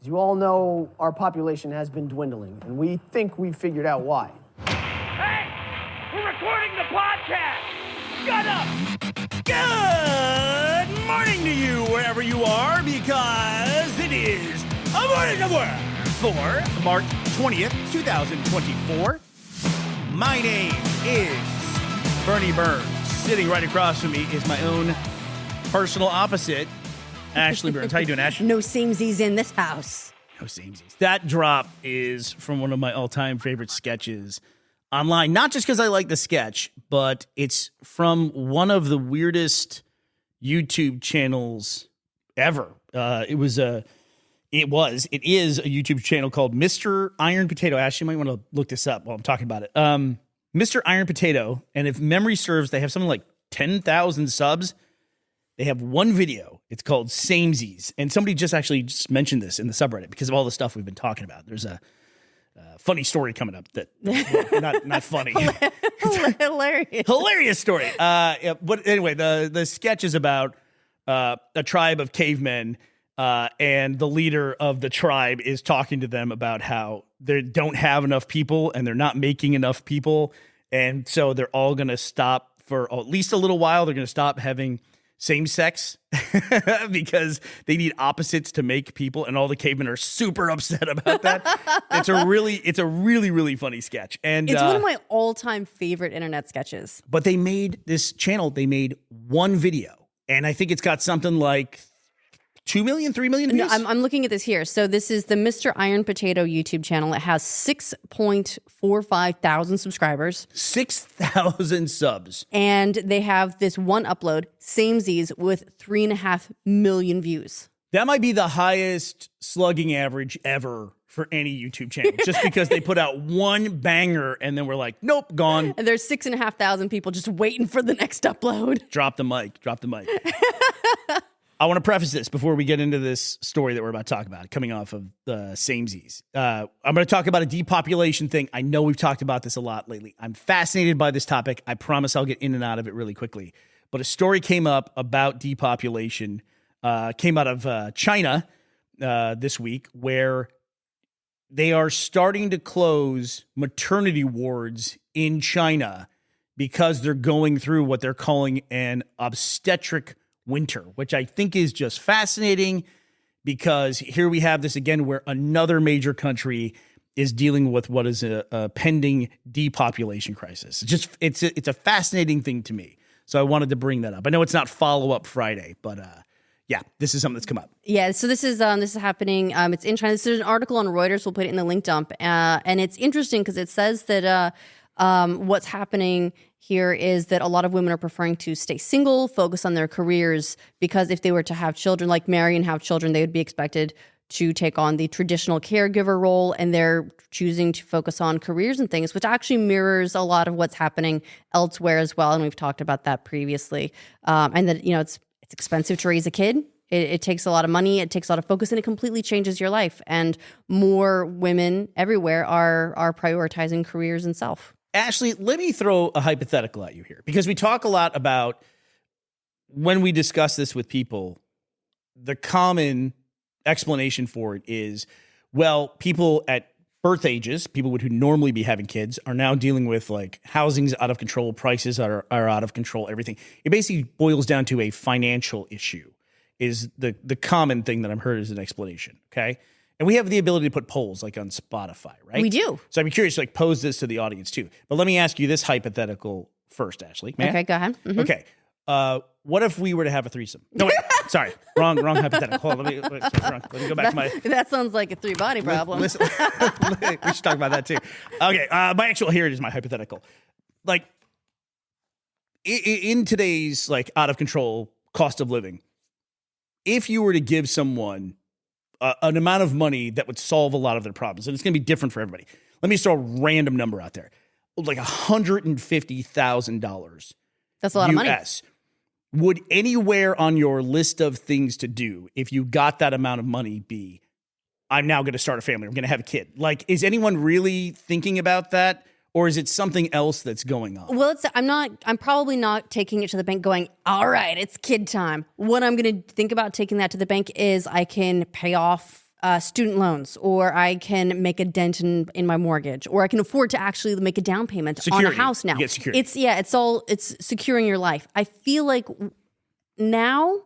As you all know, our population has been dwindling, and we think we've figured out why. Hey! We're recording the podcast! Shut up! Good morning to you, wherever you are, because it is a morning of work for March 20th, 2024. My name is Bernie Burns. Sitting right across from me is my own personal opposite, Ashley Burns. How you doing, Ash? No samesies in this house. No samesies. That drop is from one of my all-time favorite sketches online. Not just because I like the sketch, but it's from one of the weirdest YouTube channels ever. It is a YouTube channel called Mr. Iron Potato. Ashley, you might want to look this up while I'm talking about it. Mr. Iron Potato, and if memory serves, they have something like 10,000 subs. They have one video. It's called Samesies. And somebody just mentioned this in the subreddit because of all the stuff we've been talking about. There's a funny story coming up that, not funny. Hilarious story. But anyway, the sketch is about a tribe of cavemen, and the leader of the tribe is talking to them about how they don't have enough people and they're not making enough people. And so they're all going to stop for at least a little while. They're going to stop having same sex because they need opposites to make people, and all the cavemen are super upset about that. It's a really funny sketch, and it's one of my all-time favorite internet sketches. But they made this channel. They made one video, and I think it's got something like 2 million, 3 million views. No, I'm looking at this here. So this is the Mr. Iron Potato YouTube channel. It has 6.45 thousand subscribers. 6,000 subs. And they have this one upload, Samesies, with 3.5 million views. That might be the highest slugging average ever for any YouTube channel, just because they put out one banger and then we're like, nope, gone. And there's 6,500 people just waiting for the next upload. Drop the mic. I want to preface this before we get into this story that we're about to talk about, coming off of the Samesies. I'm going to talk about a depopulation thing. I know we've talked about this a lot lately. I'm fascinated by this topic. I promise I'll get in and out of it really quickly. But a story came up about depopulation, came out of China this week, where they are starting to close maternity wards in China because they're going through what they're calling an obstetric winter, which I think is just fascinating, because here we have this again where another major country is dealing with what is a pending depopulation crisis. It's a fascinating thing to me. So I wanted to bring that up. I know it's not Follow-Up Friday, but yeah, this is something that's come up. Yeah, so this is happening. It's in China. This is an article on Reuters. We'll put it in the link dump, and it's interesting because it says that what's happening here is that a lot of women are preferring to stay single, focus on their careers, because if they were to have children, like marry and have children, they would be expected to take on the traditional caregiver role, and they're choosing to focus on careers and things, which actually mirrors a lot of what's happening elsewhere as well. And we've talked about that previously. And that, it's expensive to raise a kid. It takes a lot of money. It takes a lot of focus, and it completely changes your life. And more women everywhere are prioritizing careers and self. Ashley, let me throw a hypothetical at you here, because we talk a lot about, when we discuss this with people, the common explanation for it is, well, people at birth ages, people who normally be having kids, are now dealing with like housing's out of control, prices are out of control, everything. It basically boils down to a financial issue is the common thing that I've heard as an explanation, okay? And we have the ability to put polls like on Spotify, right? We do. So I'd be curious to like pose this to the audience too. But let me ask you this hypothetical first, Ashley. May I? Okay, go ahead. Mm-hmm. Okay. What if we were to have a threesome? No, wait. Sorry. Wrong hypothetical. Hold on, let me go back to my... That sounds like a three-body problem. Listen, we should talk about that too. Okay. Here it is, my hypothetical. Like, in today's like out of control cost of living, if you were to give someone an amount of money that would solve a lot of their problems, and it's going to be different for everybody. Let me just throw a random number out there, like $150,000. That's a lot of money. Would anywhere on your list of things to do, if you got that amount of money, be, I'm now going to start a family, I'm going to have a kid? Like, is anyone really thinking about that? Or is it something else that's going on? Well, I'm probably not taking it to the bank going, all right, it's kid time. What I'm going to think about taking that to the bank is I can pay off student loans, or I can make a dent in my mortgage, or I can afford to actually make a down payment on a house now. You get security. It's securing your life. I feel like now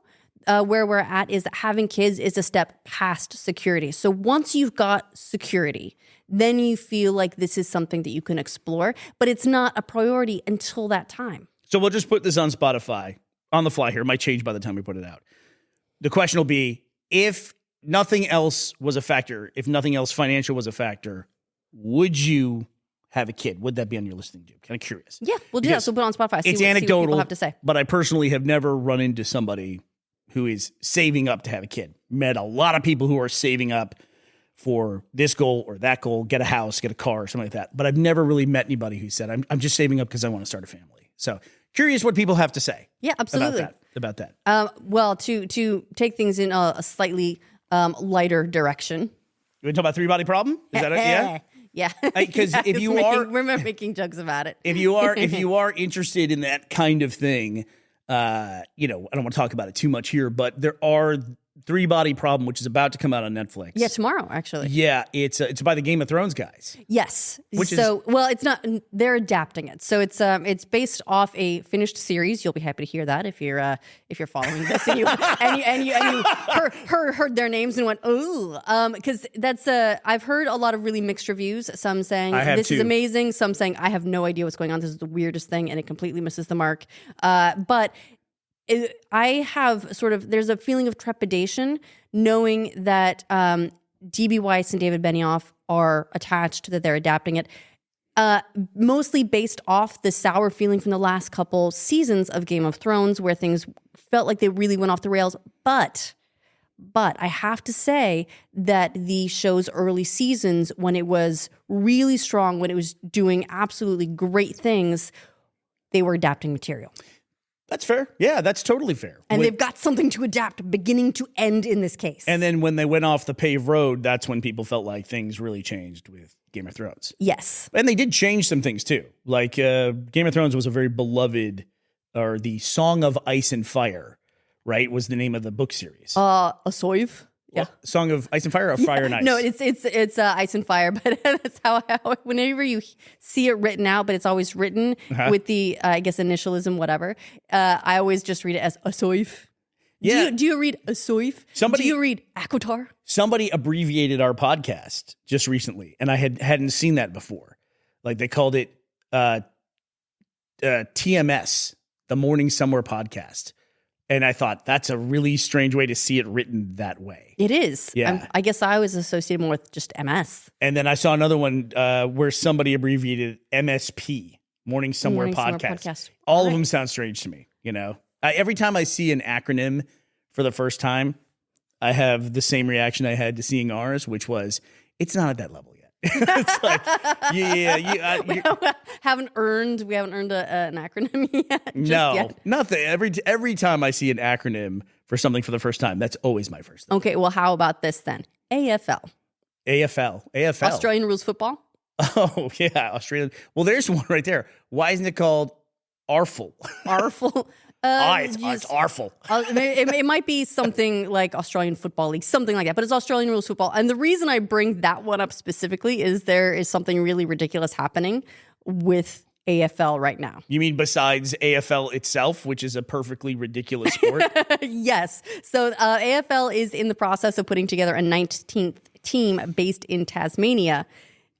where we're at is that having kids is a step past security. So once you've got security, then you feel like this is something that you can explore, but it's not a priority until that time. So we'll just put this on Spotify on the fly here. It might change by the time we put it out. The question will be, if nothing else was a factor, if nothing else financial was a factor, would you have a kid? Would that be on your listing, dude? Kind of curious. Yeah, we'll do that. So we'll put it on Spotify. It's anecdotal, see what people have to say. But I personally have never run into somebody who is saving up to have a kid. Met a lot of people who are saving up for this goal or that goal, get a house, get a car, or something like that. But I've never really met anybody who said, I'm just saving up because I want to start a family. So curious what people have to say. Yeah, absolutely. About that. Well, to take things in a slightly lighter direction. You want to talk about three-body problem? Is that it? Yeah? Yeah. Because if you we're making jokes about it. If you are interested in that kind of thing, I don't want to talk about it too much here, but there are Three-Body Problem, which is about to come out on Netflix. Yeah, tomorrow, actually. Yeah, it's by the Game of Thrones guys. Yes. It's not. They're adapting it, so it's based off a finished series. You'll be happy to hear that if you're following this and you heard their names and went ooh, because that's I've heard a lot of really mixed reviews. Some saying this is amazing. Some saying I have no idea what's going on. This is the weirdest thing, and it completely misses the mark. But I have there's a feeling of trepidation knowing that D.B. Weiss and David Benioff are attached, that they're adapting it, mostly based off the sour feeling from the last couple seasons of Game of Thrones where things felt like they really went off the rails. But I have to say that the show's early seasons, when it was really strong, when it was doing absolutely great things, they were adapting material. That's fair. Yeah, that's totally fair. And they've got something to adapt beginning to end in this case. And then when they went off the paved road, that's when people felt like things really changed with Game of Thrones. Yes. And they did change some things too. Like Game of Thrones was a very beloved, or the Song of Ice and Fire, right, was the name of the book series. Asoiv? Yeah. Song of Ice and Fire or Fire and Ice? No, it's Ice and Fire, but that's how whenever you see it written out, but it's always written with the, I guess, initialism, whatever. I always just read it as Asoif. Yeah. Do you read Asoif? Do you read Akotar? Somebody abbreviated our podcast just recently, and I hadn't seen that before. Like they called it TMS, the Morning Somewhere Podcast. And I thought that's a really strange way to see it written that way. It is. Yeah. I guess I was associated more with just MS. And then I saw another one where somebody abbreviated MSP, Morning Somewhere Podcast. All of them sound strange to me, every time I see an acronym for the first time, I have the same reaction I had to seeing ours, which was, it's not at that level yet. It's like, we haven't earned an acronym yet. Yet. Nothing. Every time I see an acronym for something for the first time, that's always my first thing. Okay, well, how about this then? AFL. Australian Rules Football. Oh, yeah, Australian. Well, there's one right there. Why isn't it called ARFL? ARFL. It's ARFL. It might be something like Australian Football League, something like that, but it's Australian Rules Football. And the reason I bring that one up specifically is there is something really ridiculous happening with AFL right now. You mean besides AFL itself, which is a perfectly ridiculous sport? Yes. So AFL is in the process of putting together a 19th team based in Tasmania,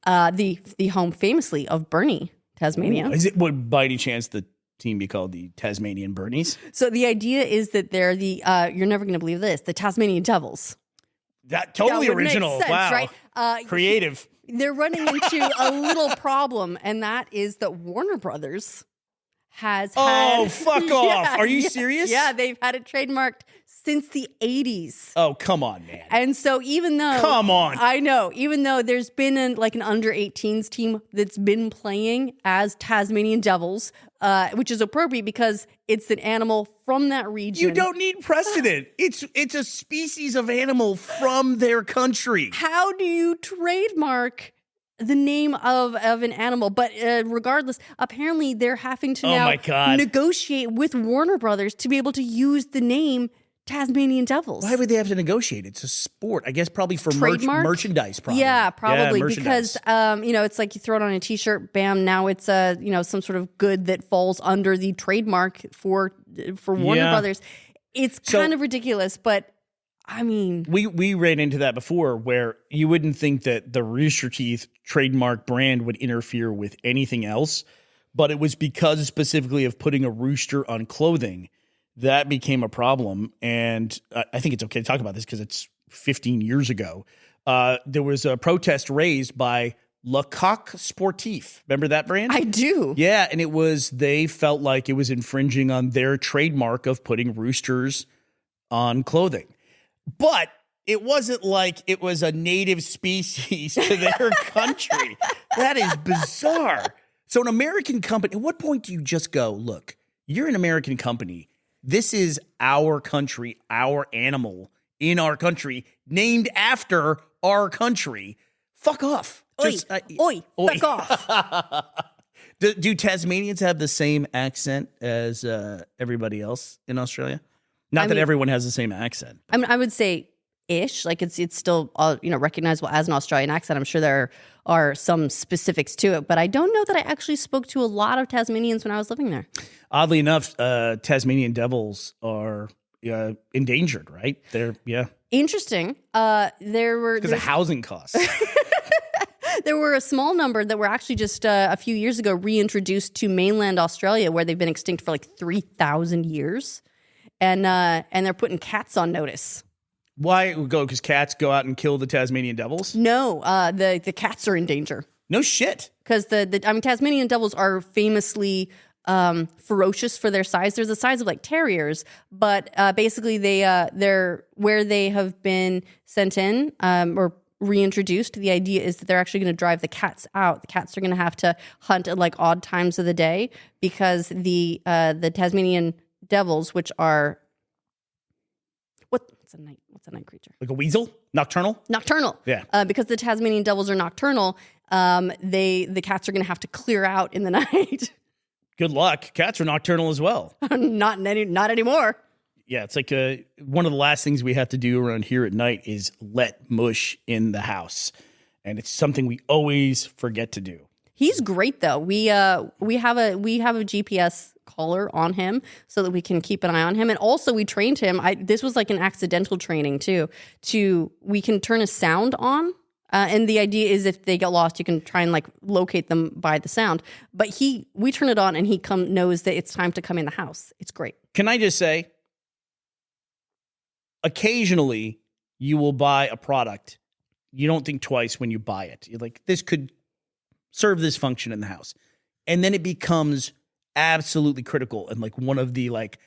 the home famously of Burnie, Tasmania. Would by any chance the team be called the Tasmanian Burnies? So the idea is that they're the, you're never going to believe this, the Tasmanian Devils. That totally original. Make sense, wow. Right? Creative. They're running into a little problem, and that is that Warner Brothers has had... fuck off. Are you serious? Yeah, they've had it trademarked since the 80s. Oh, come on, man. And so even though... Come on. I know. Even though there's been an under 18s team that's been playing as Tasmanian Devils, which is appropriate because it's an animal from that region. You don't need precedent. It's a species of animal from their country. How do you trademark the name of an animal? But regardless, apparently they're having to now negotiate with Warner Brothers to be able to use the name Tasmanian devils. Why would they have to negotiate? It's a sport. I guess probably for Trademark? merchandise. Probably. Yeah, probably merchandise. because it's like you throw it on a T-shirt, bam, now it's some sort of good that falls under the trademark for Warner Brothers. It's kind of ridiculous, but I mean, we ran into that before, where you wouldn't think that the Rooster Teeth trademark brand would interfere with anything else, but it was because specifically of putting a rooster on clothing that became a problem. And I think it's okay to talk about this because it's 15 years ago. There was a protest raised by Le Coq Sportif. Remember that brand? I do. Yeah, and they felt like it was infringing on their trademark of putting roosters on clothing. But it wasn't like it was a native species to their country. That is bizarre. So an American company, at what point do you just go, look, you're an American company. This is our country, our animal in our country, named after our country. Fuck off. Oi, fuck off. Do Tasmanians have the same accent as everybody else in Australia? Not that everyone has the same accent. I mean, I would say ish, like it's still recognizable as an Australian accent. I'm sure there are some specifics to it, but I don't know that I actually spoke to a lot of Tasmanians when I was living there. Oddly enough, Tasmanian devils are endangered, right? Interesting. There were because of housing costs. There were a small number that were actually just a few years ago reintroduced to mainland Australia, where they've been extinct for like 3,000 years. And they're putting cats on notice. Why? Because cats go out and kill the Tasmanian devils? No, the cats are in danger. No shit. Because Tasmanian devils are famously ferocious for their size. They're the size of like terriers, but basically they're where they have been sent in or reintroduced. The idea is that they're actually going to drive the cats out. The cats are going to have to hunt at like odd times of the day because the Tasmanian devils, which are what's a night creature? Like a weasel? Nocturnal? Nocturnal. Yeah. Because the Tasmanian devils are nocturnal, the cats are going to have to clear out in the night. Good luck. Cats are nocturnal as well. Not anymore. Yeah, it's like one of the last things we have to do around here at night is let mush in the house, and it's something we always forget to do. He's great though. We have a GPS collar on him so that we can keep an eye on him, and also we trained him. This was like an accidental training too. We can turn a sound on. And the idea is if they get lost, you can try and like locate them by the sound. But we turn it on and he knows that it's time to come in the house. It's great. Can I just say, occasionally you will buy a product. You don't think twice when you buy it. You're like, this could serve this function in the house. And then it becomes absolutely critical and like one of the like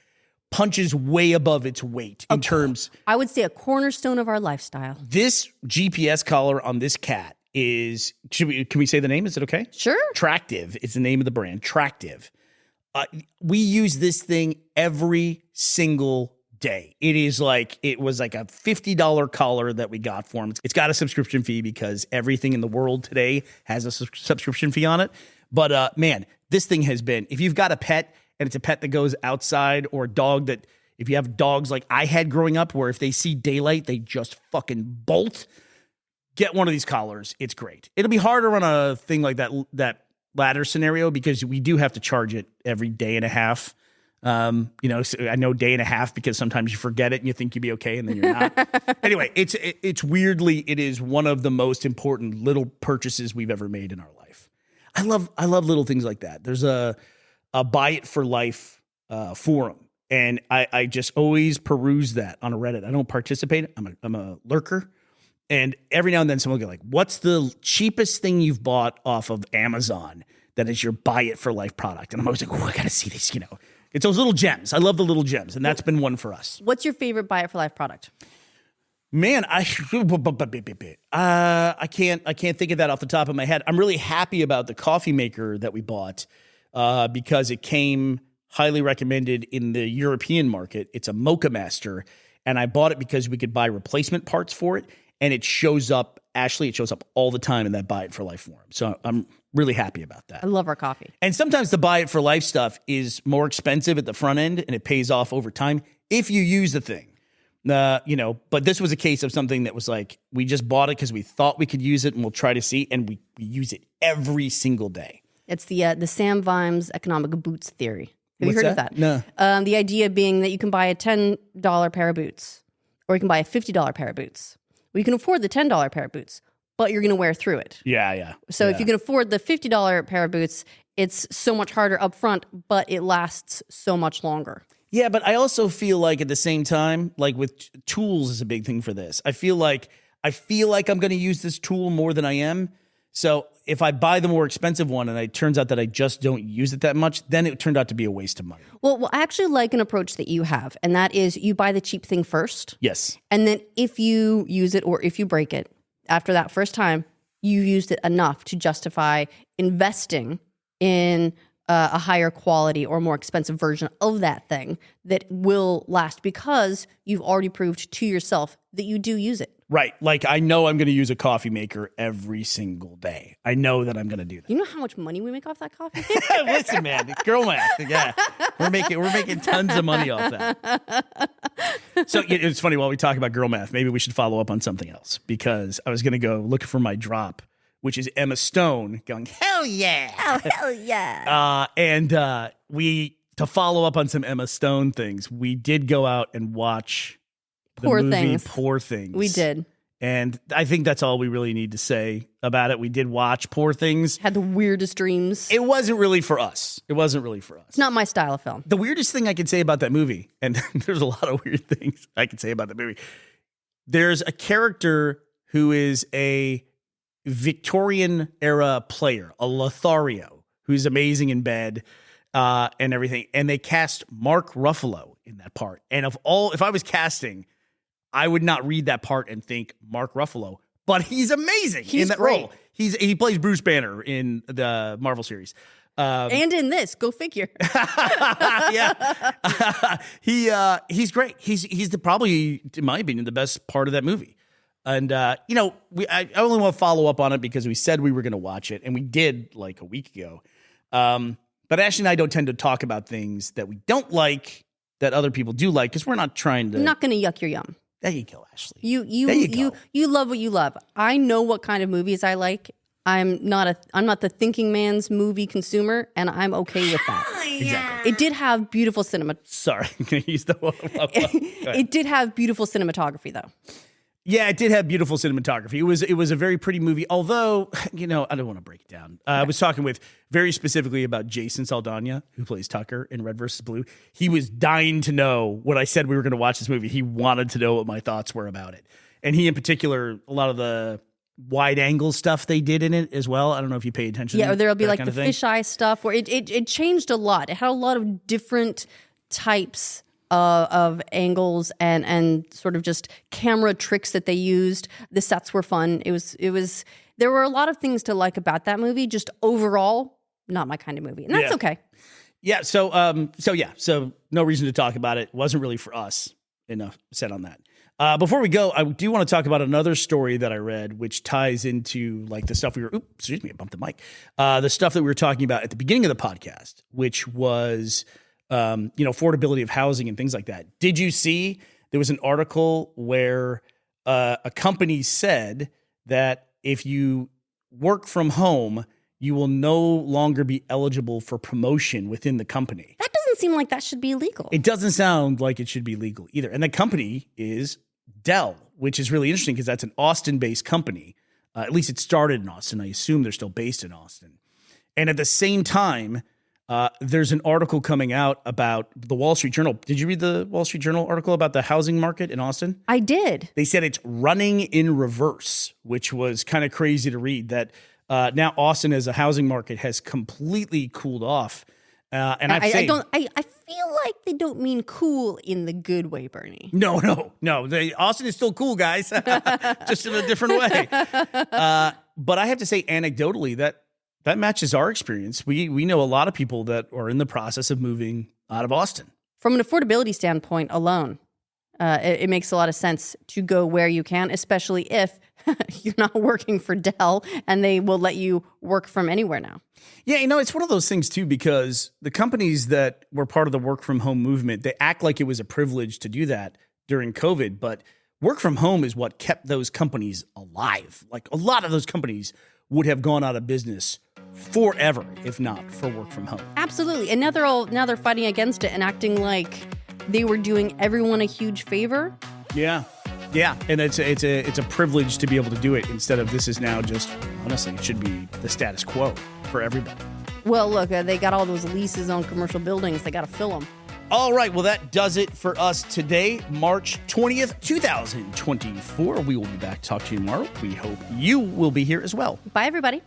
punches way above its weight in terms. I would say a cornerstone of our lifestyle. This GPS collar on this cat is, can we say the name? Is it okay? Sure. Tractive is the name of the brand. Tractive. We use this thing every single day. It was like a $50 collar that we got for him. It's got a subscription fee because everything in the world today has a subscription fee on it. But man, this thing has been, if you've got a pet, and it's a pet that goes outside, or a dog that, if you have dogs like I had growing up, where if they see daylight, they just fucking bolt, get one of these collars. It's great. It'll be harder on a thing like that ladder scenario because we do have to charge it every day and a half. So I know day and a half because sometimes you forget it and you think you'll be okay and then you're not. Anyway, it's weirdly, it is one of the most important little purchases we've ever made in our life. I love little things like that. There's a Buy It for Life forum. And I just always peruse that on a Reddit. I don't participate. I'm a lurker. And every now and then someone will get like, what's the cheapest thing you've bought off of Amazon that is your Buy It for Life product? And I'm always like, I got to see this, It's those little gems. I love the little gems. And that's been one for us. What's your favorite Buy It for Life product? Man, I can't think of that off the top of my head. I'm really happy about the coffee maker that we bought. Because it came highly recommended in the European market. It's a Mocha Master, and I bought it because we could buy replacement parts for it, and it shows up, Ashley, it shows up all the time in that Buy It for Life forum. So I'm really happy about that. I love our coffee. And sometimes the Buy It for Life stuff is more expensive at the front end, and it pays off over time if you use the thing. But this was a case of something that was like, we just bought it because we thought we could use it and we'll try to see. And we use it every single day. It's the Sam Vimes economic boots theory. Have you What's heard of that? No. The idea being that you can buy a $10 pair of boots, or you can buy a $50 pair of boots. Well, you can afford the $10 pair of boots, but you're going to wear through it. Yeah. So if you can afford the $50 pair of boots, it's so much harder up front, but it lasts so much longer. Yeah, but I also feel like at the same time, like with tools is a big thing for this. I feel like I'm going to use this tool more than I am. So if I buy the more expensive one and it turns out that I just don't use it that much, then it turned out to be a waste of money. Well, I actually like an approach that you have, and that is you buy the cheap thing first. Yes. And then if you use it or if you break it, after that first time, you used it enough to justify investing in a higher quality or more expensive version of that thing that will last because you've already proved to yourself that you do use it. Right. Like I know I'm going to use a coffee maker every single day. I know that I'm going to do that. You know how much money we make off that coffee maker? Listen, man, girl math. Yeah. We're making tons of money off that. So it's funny, while we talk about girl math, maybe we should follow up on something else, because I was going to go looking for my drop, which is Emma Stone going, hell yeah. Oh, hell yeah. To follow up on some Emma Stone things, we did go out and watch the Poor movie Things. Poor Things. We did. And I think that's all we really need to say about it. We did watch Poor Things. Had the weirdest dreams. It wasn't really for us. It's not my style of film. The weirdest thing I can say about that movie, and there's a lot of weird things I can say about the movie. There's a character who is a Victorian era player, a Lothario, who's amazing in bed and everything. And they cast Mark Ruffalo in that part. And if I was casting, I would not read that part and think Mark Ruffalo, but he's amazing in that great. role. He plays Bruce Banner in the Marvel series. And in this, go figure. Yeah. He's great. He's probably, in my opinion, the best part of that movie. And, I only want to follow up on it because we said we were going to watch it, and we did like a week ago. But Ashley and I don't tend to talk about things that we don't like that other people do like, because we're not trying to. I'm not going to yuck your yum. There you go, Ashley. You love what you love. I know what kind of movies I like. I'm not the thinking man's movie consumer, and I'm okay with that. Exactly. It did have beautiful cinema. Sorry, I'm going to use the one. It did have beautiful cinematography, though. Yeah, it did have beautiful cinematography. It was a very pretty movie, although, I don't want to break it down. I was talking very specifically about Jason Saldana, who plays Tucker in Red vs. Blue. He was dying to know when I said we were going to watch this movie. He wanted to know what my thoughts were about it. And he, in particular, a lot of the wide angle stuff they did in it as well. I don't know if you pay attention to or there'll be that like kind the of thing. fisheye stuff where it changed a lot. It had a lot of different types of angles and sort of just camera tricks that they used. The sets were fun. It was there were a lot of things to like about that movie. Just overall, not my kind of movie, and that's okay. Yeah. So no reason to talk about it. It wasn't really for us. Enough said on that. Before we go, I do want to talk about another story that I read, which ties into like the stuff I bumped the mic. The stuff that we were talking about at the beginning of the podcast, which was affordability of housing and things like that. Did you see there was an article where a company said that if you work from home, you will no longer be eligible for promotion within the company? That doesn't seem like that should be illegal. It doesn't sound like it should be legal either. And the company is Dell, which is really interesting because that's an Austin-based company. At least it started in Austin. I assume they're still based in Austin. And at the same time, there's an article coming out about the Wall Street Journal. Did you read the Wall Street Journal article about the housing market in Austin? I did. They said it's running in reverse, which was kind of crazy to read, that now Austin as a housing market has completely cooled off. And I feel like they don't mean cool in the good way, Bernie. No. Austin is still cool, guys, just in a different way. But I have to say, anecdotally, that matches our experience. We know a lot of people that are in the process of moving out of Austin. From an affordability standpoint alone, it makes a lot of sense to go where you can, especially if you're not working for Dell and they will let you work from anywhere now. Yeah, it's one of those things, too, because the companies that were part of the work from home movement, they act like it was a privilege to do that during COVID, but work from home is what kept those companies alive. Like a lot of those companies would have gone out of business forever if not for work from home. Absolutely. And now they're fighting against it and acting like they were doing everyone a huge favor. Yeah. Yeah. And it's a privilege to be able to do it instead of this is now just, honestly, it should be the status quo for everybody. Well, look, they got all those leases on commercial buildings. They got to fill them. All right. Well, that does it for us today, March 20th, 2024. We will be back to talk to you tomorrow. We hope you will be here as well. Bye, everybody.